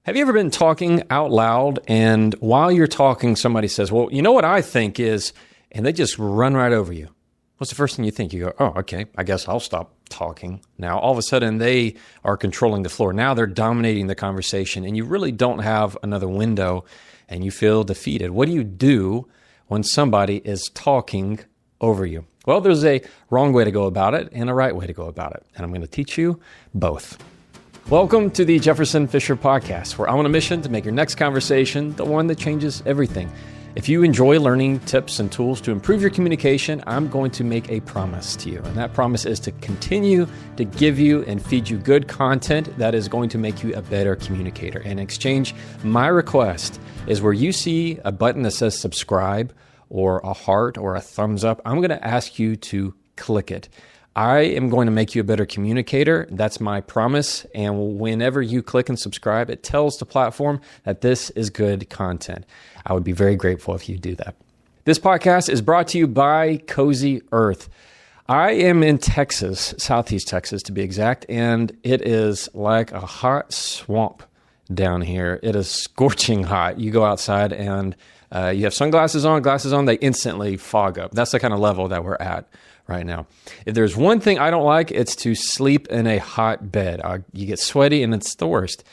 Have you ever been talking out loud and while you're talking, somebody says, well, you know what I think is, and they just run right over you? What's the first thing you think? You go, oh, okay, I guess I'll stop talking. Now, all of a sudden, they are controlling the floor. Now they're dominating the conversation, and you really don't have another window, and you feel defeated. What do you do when somebody is talking over you? Well, there's a wrong way to go about it and a right way to go about it, and I'm going to teach you both. Welcome to the Jefferson Fisher podcast, where I'm on a mission to make your next conversation the one that changes everything. If you enjoy learning tips and tools to improve your communication, I'm going to make a promise to you. And that promise is to continue to give you and feed you good content that is going to make you a better communicator. In exchange, my request is where you see a button that says subscribe or a heart or a thumbs up, I'm going to ask you to click it. I am going to make you a better communicator. That's my promise. And whenever you click and subscribe, it tells the platform that this is good content. I would be very grateful if you do that. This podcast is brought to you by Cozy Earth. I am in Texas, Southeast Texas to be exact, and it is like a hot swamp down here. It is scorching hot. You go outside and you have sunglasses on, glasses on, they instantly fog up. That's the kind of level that we're at right now. If there's one thing I don't like, it's to sleep in a hot bed. You get sweaty and it's the worst.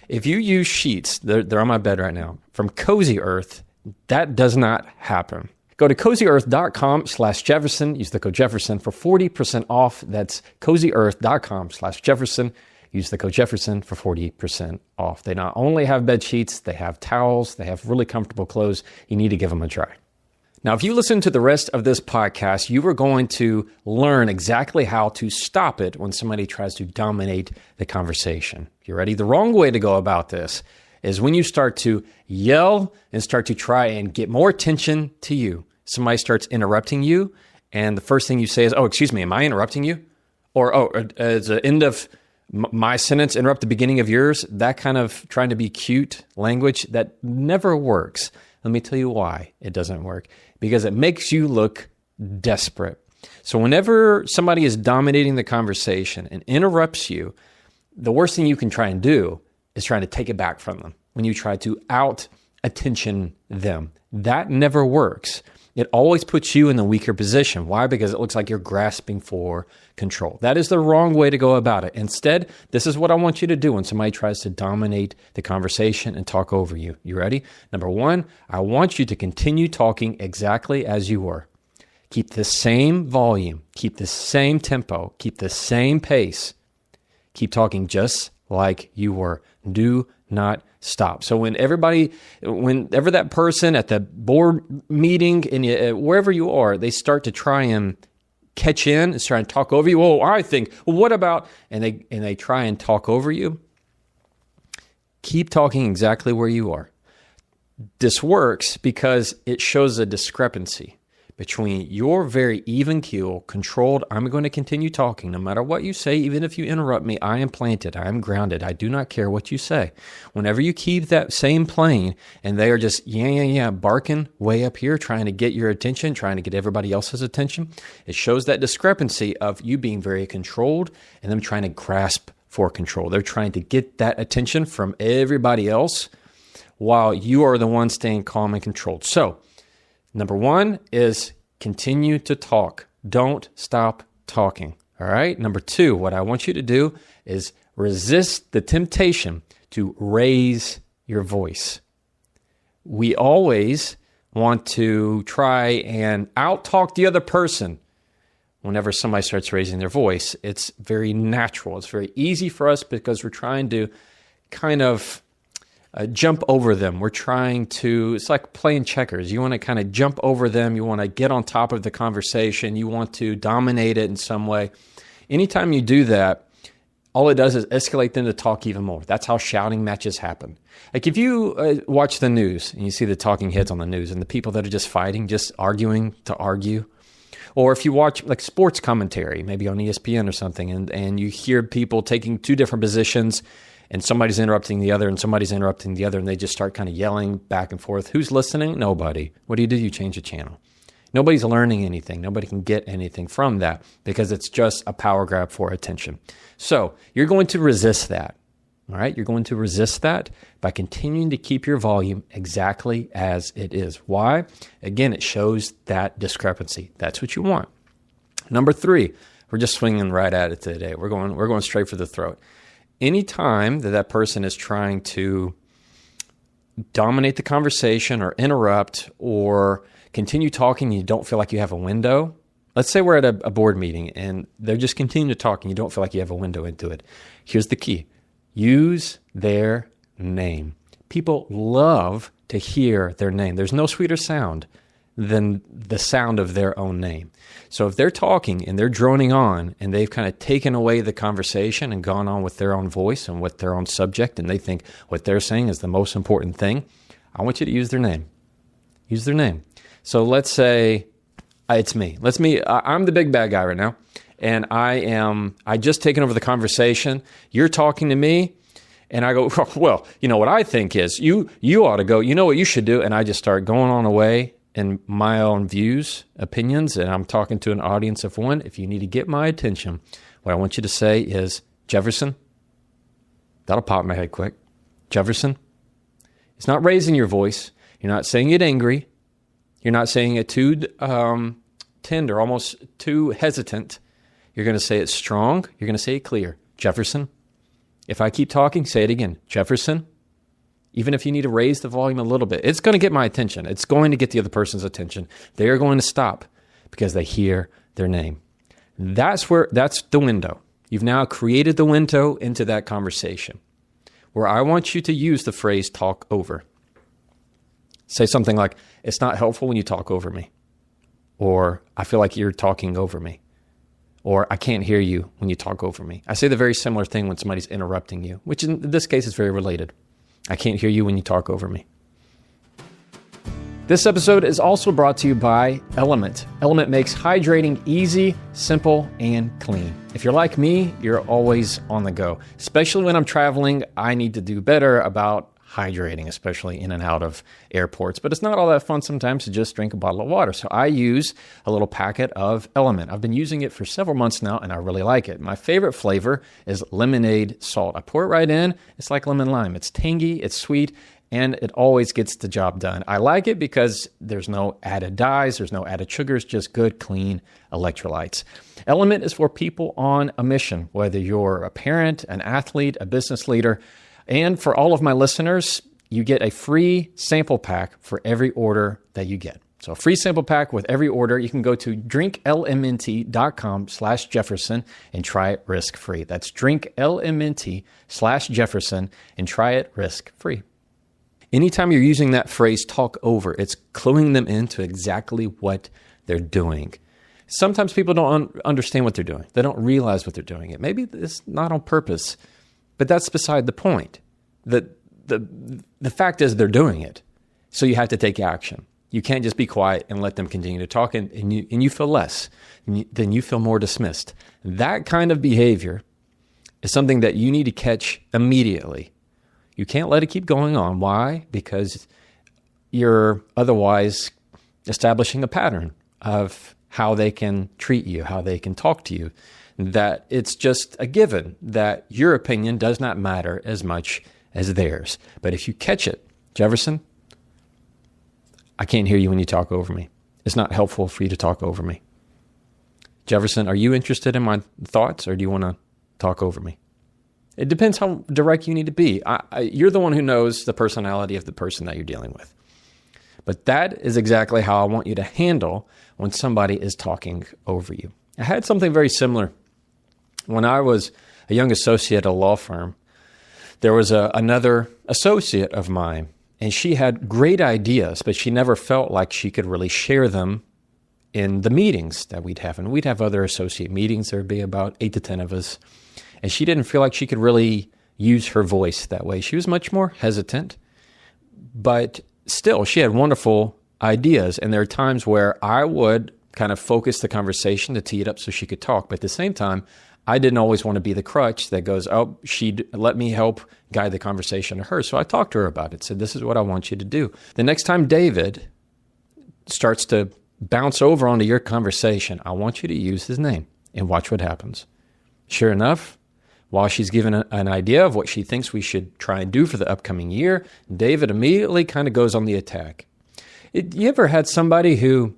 If you use sheets, they're on my bed right now, from Cozy Earth, that does not happen. Go to cozyearth.com/Jefferson. Use the code Jefferson for 40% off. That's cozyearth.com/Jefferson. Use the code Jefferson for 40% off. They not only have bed sheets, they have towels, they have really comfortable clothes. You need to give them a try. Now, if you listen to the rest of this podcast, you are going to learn exactly how to stop it when somebody tries to dominate the conversation. You ready? The wrong way to go about this is when you start to yell and start to try and get more attention to you. Somebody starts interrupting you, and the first thing you say is, oh, excuse me, am I interrupting you? Or, oh, is the end of my sentence interrupt the beginning of yours? That kind of trying to be cute language, that never works. Let me tell you why it doesn't work. Because it makes you look desperate. So whenever somebody is dominating the conversation and interrupts you, the worst thing you can try and do is trying to take it back from them. When you try to out-attention them, that never works. It always puts you in the weaker position. Why? Because it looks like you're grasping for control. That is the wrong way to go about it. Instead, this is what I want you to do when somebody tries to dominate the conversation and talk over you. You ready? Number one, I want you to continue talking exactly as you were. Keep the same volume, keep the same tempo, keep the same pace. Keep talking just like you were. Do not stop. So whenever that person at the board meeting and wherever you are, they start to try and catch in and try and talk over you. Oh, I think, well, what about, and they try and talk over you. Keep talking exactly where you are. This works because it shows a discrepancy between your very even keel, controlled, I'm going to continue talking no matter what you say, even if you interrupt me, I am planted, I am grounded, I do not care what you say. Whenever you keep that same plane and they are just, barking way up here, trying to get your attention, trying to get everybody else's attention, it shows that discrepancy of you being very controlled and them trying to grasp for control. They're trying to get that attention from everybody else while you are the one staying calm and controlled. So, number one is continue to talk. Don't stop talking. All right. Number two, what I want you to do is resist the temptation to raise your voice. We always want to try and out-talk the other person. Whenever somebody starts raising their voice, it's very natural. It's very easy for us because we're trying to kind of jump over them. We're trying to, it's like playing checkers. You want to kind of jump over them. You want to get on top of the conversation. You want to dominate it in some way. Anytime you do that, all it does is escalate them to talk even more. That's how shouting matches happen. Like if you watch the news and you see the talking heads on the news and the people that are just fighting, just arguing to argue, or if you watch like sports commentary, maybe on ESPN or something, and you hear people taking two different positions and somebody's interrupting the other and somebody's interrupting the other and they just start kind of yelling back and forth. Who's listening? Nobody. What do? You change the channel. Nobody's learning anything. Nobody can get anything from that because it's just a power grab for attention. So you're going to resist that. All right, you're going to resist that by continuing to keep your volume exactly as it is. Why? Again, it shows that discrepancy. That's what you want. Number 3, we're just swinging right at it today. We're going straight for the throat. Anytime that person is trying to dominate the conversation or interrupt or continue talking, and you don't feel like you have a window. Let's say we're at a board meeting and they're just continuing to talk and you don't feel like you have a window into it. Here's the key. Use their name. People love to hear their name. There's no sweeter sound than the sound of their own name. So if they're talking and they're droning on and they've kind of taken away the conversation and gone on with their own voice and with their own subject, and they think what they're saying is the most important thing, I want you to use their name. Use their name. So let's say it's me. I'm the big bad guy right now. And I just taken over the conversation. You're talking to me, and I go, well, you know what I think is you ought to go, you know what you should do, and I just start going on away in my own views, opinions, and I'm talking to an audience of one. If you need to get my attention, what I want you to say is, Jefferson, that'll pop in my head quick. Jefferson, it's not raising your voice. You're not saying it angry. You're not saying it too tender, almost too hesitant. You're going to say it strong. You're going to say it clear. Jefferson, if I keep talking, say it again. Jefferson, even if you need to raise the volume a little bit, it's going to get my attention. It's going to get the other person's attention. They are going to stop because they hear their name. That's the window. You've now created the window into that conversation where I want you to use the phrase talk over. Say something like, it's not helpful when you talk over me. Or I feel like you're talking over me. Or I can't hear you when you talk over me. I say the very similar thing when somebody's interrupting you, which in this case is very related. I can't hear you when you talk over me. This episode is also brought to you by Element. Element makes hydrating easy, simple, and clean. If you're like me, you're always on the go. Especially when I'm traveling, I need to do better about hydrating, especially in and out of airports. But it's not all that fun sometimes to just drink a bottle of water. So I use a little packet of Element. I've been using it for several months now, and I really like it. My favorite flavor is lemonade salt. I pour it right in. It's like lemon lime. It's tangy, it's sweet, and it always gets the job done. I like it because there's no added dyes, there's no added sugars, just good, clean electrolytes. Element is for people on a mission, whether you're a parent, an athlete, a business leader. And for all of my listeners, you get a free sample pack for every order that you get. So a free sample pack with every order. You can go to drinklmnt.com/Jefferson and try it risk-free. That's drinklmnt/Jefferson and try it risk-free. Anytime you're using that phrase talk over, it's cluing them into exactly what they're doing. Sometimes people don't understand what they're doing. They don't realize what they're doing. Maybe it's not on purpose. But that's beside the point. The fact is they're doing it. So you have to take action. You can't just be quiet and let them continue to talk and you feel less. Then you feel more dismissed. That kind of behavior is something that you need to catch immediately. You can't let it keep going on. Why? Because you're otherwise establishing a pattern of how they can treat you, how they can talk to you. That it's just a given that your opinion does not matter as much as theirs. But if you catch it, Jefferson, I can't hear you when you talk over me. It's not helpful for you to talk over me. Jefferson, are you interested in my thoughts or do you want to talk over me? It depends how direct you need to be. You're the one who knows the personality of the person that you're dealing with. But that is exactly how I want you to handle when somebody is talking over you. I had something very similar. When I was a young associate at a law firm, there was another associate of mine, and she had great ideas, but she never felt like she could really share them in the meetings that we'd have. And we'd have other associate meetings. There'd be about 8 to 10 of us. And she didn't feel like she could really use her voice that way. She was much more hesitant, but still, she had wonderful ideas. And there are times where I would kind of focus the conversation to tee it up so she could talk. But at the same time, I didn't always want to be the crutch that goes, oh, she'd let me help guide the conversation to her. So I talked to her about it, said, this is what I want you to do. The next time David starts to bounce over onto your conversation, I want you to use his name and watch what happens. Sure enough, while she's given an idea of what she thinks we should try and do for the upcoming year, David immediately kind of goes on the attack. You ever had somebody who,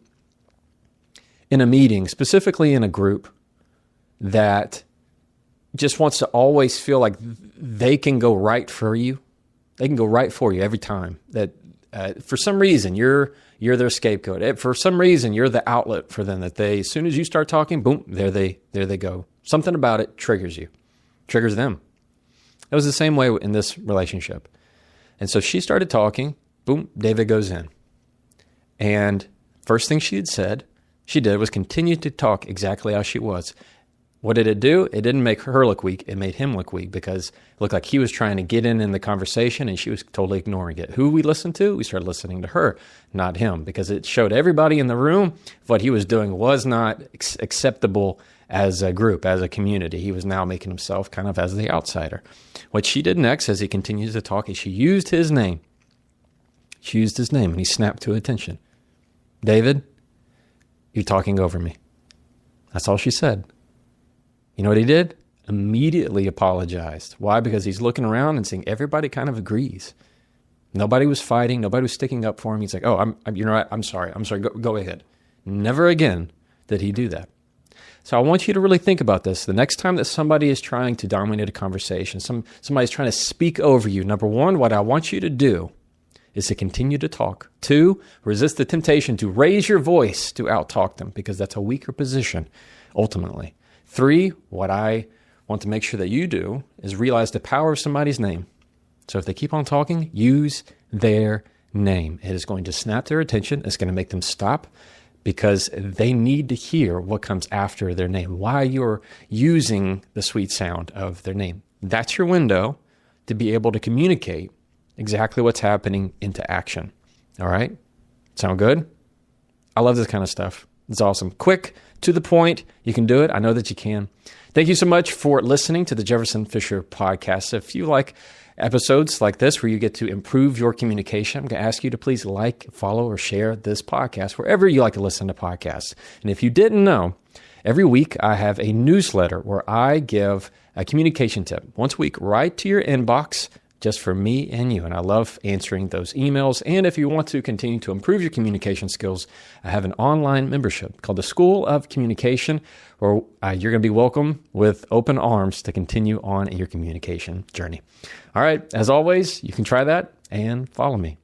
in a meeting, specifically in a group, that just wants to always feel like they can go right for you? They can go right for you every time. That for some reason you're their scapegoat. For some reason you're the outlet for them. That they, as soon as you start talking, boom, there they go. Something about it triggers you, triggers them. It was the same way in this relationship. And so she started talking. Boom, David goes in. And first thing she did was continue to talk exactly how she was. What did it do? It didn't make her look weak. It made him look weak because it looked like he was trying to get in the conversation and she was totally ignoring it. Who we listened to? We started listening to her, not him, because it showed everybody in the room what he was doing was not acceptable as a group, as a community. He was now making himself kind of as the outsider. What she did next, as he continues to talk, is she used his name. She used his name and he snapped to attention. David, you're talking over me. That's all she said. You know what he did? Immediately apologized. Why? Because he's looking around and seeing everybody kind of agrees. Nobody was fighting. Nobody was sticking up for him. He's like, oh, you know what? I'm sorry. Go ahead. Never again did he do that. So I want you to really think about this. The next time that somebody is trying to dominate a conversation, somebody's trying to speak over you, number one, what I want you to do is to continue to talk. 2, resist the temptation to raise your voice to out-talk them, because that's a weaker position, ultimately. 3, what I want to make sure that you do is realize the power of somebody's name. So if they keep on talking, use their name. It is going to snap their attention. It's going to make them stop because they need to hear what comes after their name, why you're using the sweet sound of their name. That's your window to be able to communicate exactly what's happening into action. All right? Sound good? I love this kind of stuff. It's awesome. Quick, to the point. You can do it. I know that you can. Thank you so much for listening to the Jefferson Fisher podcast. If you like episodes like this where you get to improve your communication, I'm going to ask you to please like, follow, or share this podcast wherever you like to listen to podcasts. And if you didn't know, every week I have a newsletter where I give a communication tip once a week right to your inbox, just for me and you. And I love answering those emails. And if you want to continue to improve your communication skills, I have an online membership called the School of Communication, where you're going to be welcome with open arms to continue on your communication journey. All right. As always, you can try that and follow me.